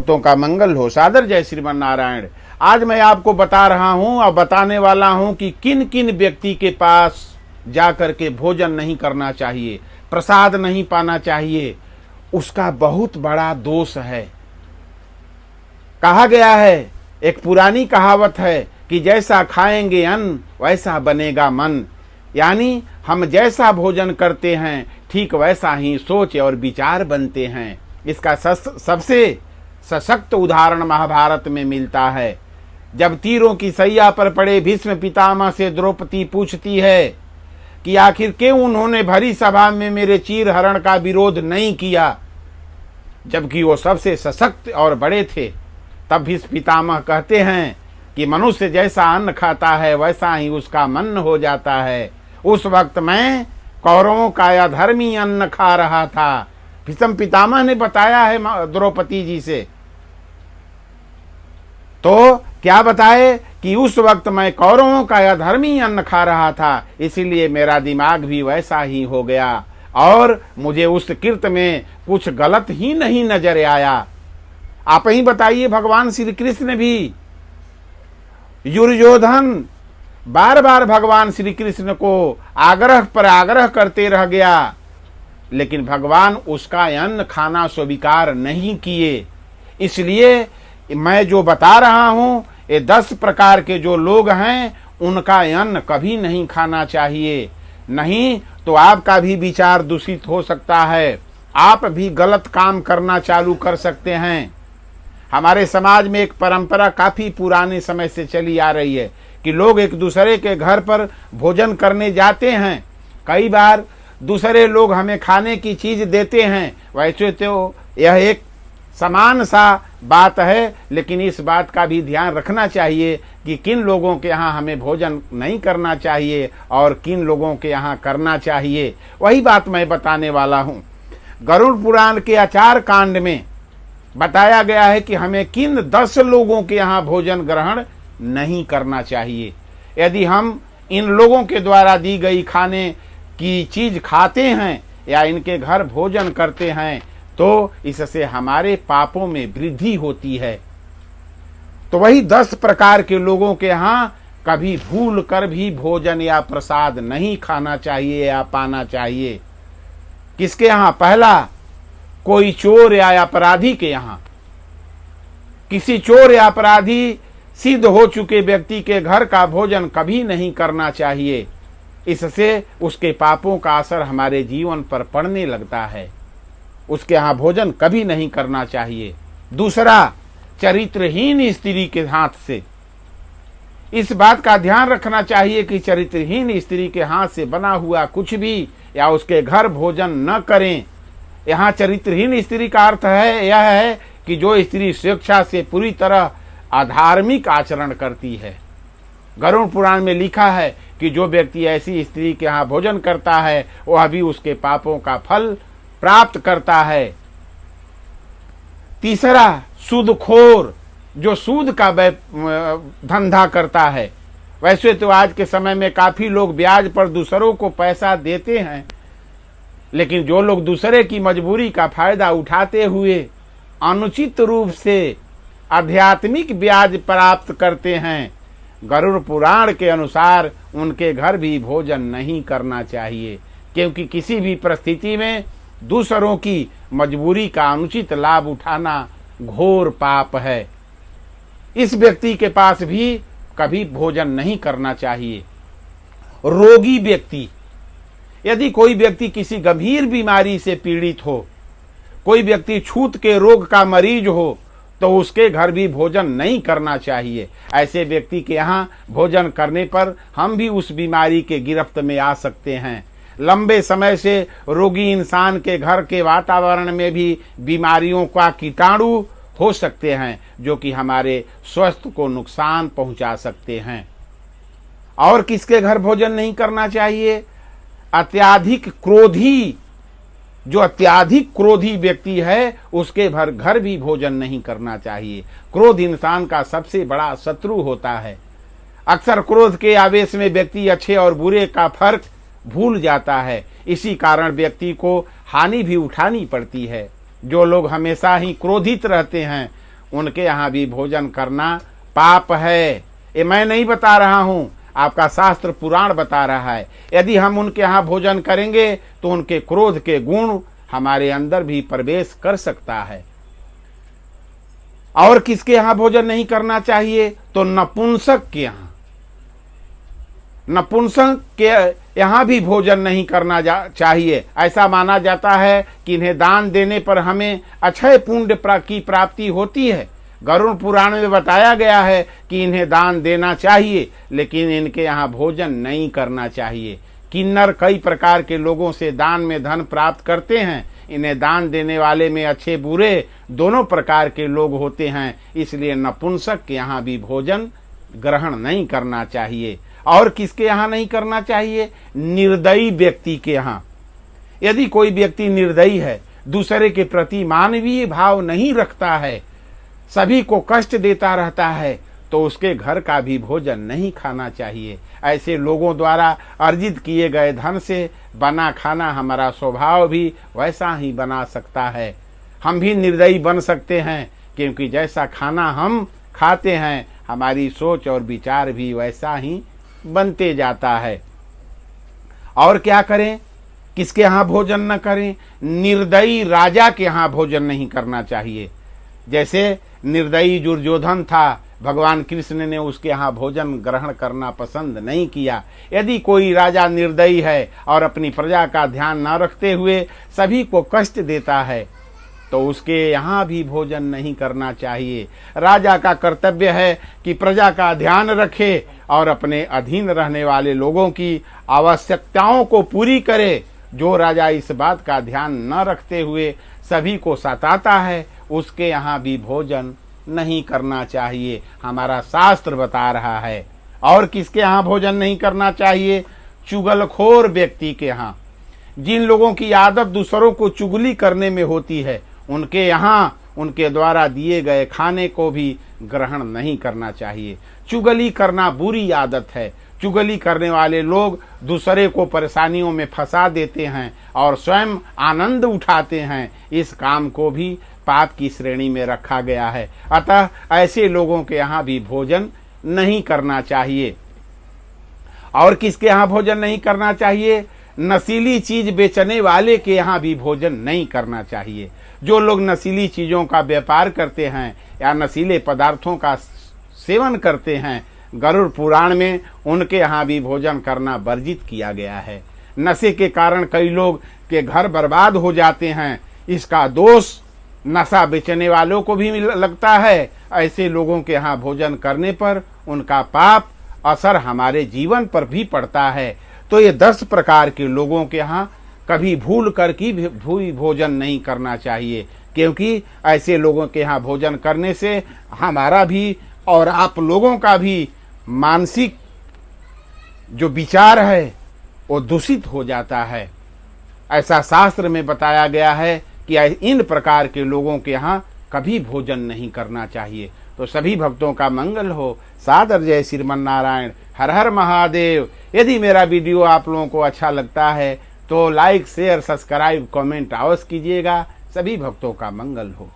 भक्तों का मंगल हो। सादर जय श्रीमन नारायण। आज मैं आपको बता रहा हूं और बताने वाला हूं कि किन किन व्यक्ति के पास जाकर के भोजन नहीं करना चाहिए, प्रसाद नहीं पाना चाहिए। उसका बहुत बड़ा दोष है। कहा गया है, एक पुरानी कहावत है कि जैसा खाएंगे अन्न वैसा बनेगा मन। यानी हम जैसा भोजन करते हैं ठीक वैसा ही सोच और विचार बनते हैं। इसका सबसे सशक्त उदाहरण महाभारत में मिलता है। जब तीरों की सैया पर पड़े भीष्म पितामह से द्रौपदी पूछती है कि आखिर क्यों उन्होंने भरी सभा में मेरे चीर हरण का विरोध नहीं किया, जबकि वो सबसे सशक्त और बड़े थे। तब भीष्म पितामह कहते हैं कि मनुष्य जैसा अन्न खाता है वैसा ही उसका मन हो जाता है। उस वक्त मैं कौरवों का अधर्मी अन्न खा रहा था। भीष्म पितामह ने बताया है द्रौपदी जी से। तो क्या बताए कि उस वक्त मैं कौरवों का अधर्मी अन्न खा रहा था, इसीलिए मेरा दिमाग भी वैसा ही हो गया और मुझे उस कृत्य में कुछ गलत ही नहीं नजर आया। आप ही बताइए, भगवान श्री कृष्ण भी, दुर्योधन बार बार भगवान श्री कृष्ण को आग्रह पर आग्रह करते रह गया, लेकिन भगवान उसका अन्न खाना स्वीकार नहीं किए। इसलिए मैं जो बता रहा हूं, ये 10 प्रकार के जो लोग हैं उनका अन्न कभी नहीं खाना चाहिए। नहीं तो आपका भी विचार दूषित हो सकता है, आप भी गलत काम करना चालू कर सकते हैं। हमारे समाज में एक परंपरा काफी पुराने समय से चली आ रही है कि लोग एक दूसरे के घर पर भोजन करने जाते हैं। कई बार दूसरे लोग हमें खाने की चीज देते हैं। वैसे तो यह एक समान सा बात है, लेकिन इस बात का भी ध्यान रखना चाहिए कि किन लोगों के यहाँ हमें भोजन नहीं करना चाहिए और किन लोगों के यहाँ करना चाहिए। वही बात मैं बताने वाला हूँ। गरुड़ पुराण के आचार कांड में बताया गया है कि हमें किन 10 लोगों के यहाँ भोजन ग्रहण नहीं करना चाहिए। यदि हम इन लोगों के द्वारा दी गई खाने की चीज खाते हैं या इनके घर भोजन करते हैं तो इससे हमारे पापों में वृद्धि होती है। तो वही 10 प्रकार के लोगों के यहाँ कभी भूल कर भी भोजन या प्रसाद नहीं खाना चाहिए या पाना चाहिए। किसके यहाँ? पहला, कोई चोर या अपराधी के यहाँ। किसी चोर या अपराधी सिद्ध हो चुके व्यक्ति के घर का भोजन कभी नहीं करना चाहिए। इससे उसके पापों का असर हमारे जीवन पर पड़ने लगता है। उसके यहाँ भोजन कभी नहीं करना चाहिए। दूसरा, चरित्रहीन स्त्री के हाथ से। इस बात का ध्यान रखना चाहिए कि चरित्रहीन स्त्री के हाथ से बना हुआ कुछ भी या उसके घर भोजन न करें। यहाँ चरित्रहीन स्त्री का अर्थ है यह है कि जो स्त्री स्वेच्छा से पूरी तरह अधार्मिक आचरण करती है। गरुड़ पुराण में लिखा है कि जो व्यक्ति ऐसी स्त्री के यहाँ भोजन करता है वह भी उसके पापों का फल प्राप्त करता है। तीसरा, सूदखोर, जो सूद का धंधा करता है। वैसे तो आज के समय में काफी लोग ब्याज पर दूसरों को पैसा देते हैं, लेकिन जो लोग दूसरे की मजबूरी का फायदा उठाते हुए अनुचित रूप से आध्यात्मिक ब्याज प्राप्त करते हैं, गरुड़ पुराण के अनुसार उनके घर भी भोजन नहीं करना चाहिए, क्योंकि किसी भी परिस्थिति में दूसरों की मजबूरी का अनुचित लाभ उठाना घोर पाप है। इस व्यक्ति के पास भी कभी भोजन नहीं करना चाहिए। रोगी व्यक्ति, यदि कोई व्यक्ति किसी गंभीर बीमारी से पीड़ित हो, कोई व्यक्ति छूत के रोग का मरीज हो, तो उसके घर भी भोजन नहीं करना चाहिए। ऐसे व्यक्ति के यहाँ भोजन करने पर हम भी उस बीमारी के गिरफ्त में आ सकते हैं। लंबे समय से रोगी इंसान के घर के वातावरण में भी बीमारियों का कीटाणु हो सकते हैं, जो कि हमारे स्वास्थ्य को नुकसान पहुंचा सकते हैं। और किसके घर भोजन नहीं करना चाहिए? अत्याधिक क्रोधी, जो अत्याधिक क्रोधी व्यक्ति है उसके घर भी भोजन नहीं करना चाहिए। क्रोध इंसान का सबसे बड़ा शत्रु होता है। अक्सर क्रोध के आवेश में व्यक्ति अच्छे और बुरे का फर्क भूल जाता है। इसी कारण व्यक्ति को हानि भी उठानी पड़ती है। जो लोग हमेशा ही क्रोधित रहते हैं उनके यहाँ भी भोजन करना पाप है। ये मैं नहीं बता रहा हूँ, आपका शास्त्र पुराण बता रहा है। यदि हम उनके यहाँ भोजन करेंगे तो उनके क्रोध के गुण हमारे अंदर भी प्रवेश कर सकता है। और किसके यहाँ भोजन नहीं करना चाहिए? तो नपुंसक के यहाँ। नपुंसक के यहाँ भी भोजन नहीं करना चाहिए। ऐसा माना जाता है कि इन्हें दान देने पर हमें अक्षय पुण्य की प्राप्ति होती है। गरुड़ पुराण में बताया गया है कि इन्हें दान देना चाहिए, लेकिन इनके यहाँ भोजन नहीं करना चाहिए। किन्नर कई प्रकार के लोगों से दान में धन प्राप्त करते हैं। इन्हें दान देने वाले में अच्छे बुरे दोनों प्रकार के लोग होते हैं, इसलिए नपुंसक के यहाँ भी भोजन ग्रहण नहीं करना चाहिए। और किसके यहाँ नहीं करना चाहिए? निर्दयी व्यक्ति के यहाँ। यदि कोई व्यक्ति निर्दयी है, दूसरे के प्रति मानवीय भाव नहीं रखता है, सभी को कष्ट देता रहता है, तो उसके घर का भी भोजन नहीं खाना चाहिए। ऐसे लोगों द्वारा अर्जित किए गए धन से बना खाना हमारा स्वभाव भी वैसा ही बना सकता है। हम भी निर्दयी बन सकते हैं, क्योंकि जैसा खाना हम खाते हैं हमारी सोच और विचार भी वैसा ही बनते जाता है। और क्या करें? किसके यहाँ भोजन न करें? निर्दयी राजा के यहाँ भोजन नहीं करना चाहिए। जैसे निर्दयी दुर्योधन था, भगवान कृष्ण ने उसके यहाँ भोजन ग्रहण करना पसंद नहीं किया। यदि कोई राजा निर्दयी है और अपनी प्रजा का ध्यान न रखते हुए सभी को कष्ट देता है, तो उसके यहाँ भी भोजन नहीं करना चाहिए। राजा का कर्तव्य है कि प्रजा का ध्यान रखे और अपने अधीन रहने वाले लोगों की आवश्यकताओं को पूरी करे। जो राजा इस बात का ध्यान न रखते हुए सभी को सताता है, उसके यहाँ भी भोजन नहीं करना चाहिए, हमारा शास्त्र बता रहा है। और किसके यहाँ भोजन नहीं करना चाहिए? चुगलखोर व्यक्ति के यहाँ। जिन लोगों की आदत दूसरों को चुगली करने में होती है, उनके यहाँ उनके द्वारा दिए गए खाने को भी ग्रहण नहीं करना चाहिए। चुगली करना बुरी आदत है। चुगली करने वाले लोग दूसरे को परेशानियों में फंसा देते हैं और स्वयं आनंद उठाते हैं। इस काम को भी पाप की श्रेणी में रखा गया है। अतः ऐसे लोगों के यहाँ भी भोजन नहीं करना चाहिए। और किसके यहाँ भोजन नहीं करना चाहिए? नशीली चीज बेचने वाले के यहाँ भी भोजन नहीं करना चाहिए। जो लोग नशीली चीजों का व्यापार करते हैं या नशीले पदार्थों का सेवन करते हैं, गरुड़ पुराण में उनके यहाँ भी भोजन करना वर्जित किया गया है। नशे के कारण कई लोग के घर बर्बाद हो जाते हैं। इसका दोष नशा बेचने वालों को भी लगता है। ऐसे लोगों के यहाँ भोजन करने पर उनका पाप असर हमारे जीवन पर भी पड़ता है। तो ये 10 प्रकार के लोगों के यहाँ कभी भूल कर की भी भोजन नहीं करना चाहिए, क्योंकि ऐसे लोगों के यहाँ भोजन करने से हमारा भी और आप लोगों का भी मानसिक जो विचार है वो दूषित हो जाता है। ऐसा शास्त्र में बताया गया है कि इन प्रकार के लोगों के यहाँ कभी भोजन नहीं करना चाहिए। तो सभी भक्तों का मंगल हो। सादर जय श्रीमन नारायण। हर हर महादेव। यदि मेरा वीडियो आप लोगों को अच्छा लगता है तो लाइक शेयर सब्सक्राइब कमेंट अवश्य कीजिएगा। सभी भक्तों का मंगल हो।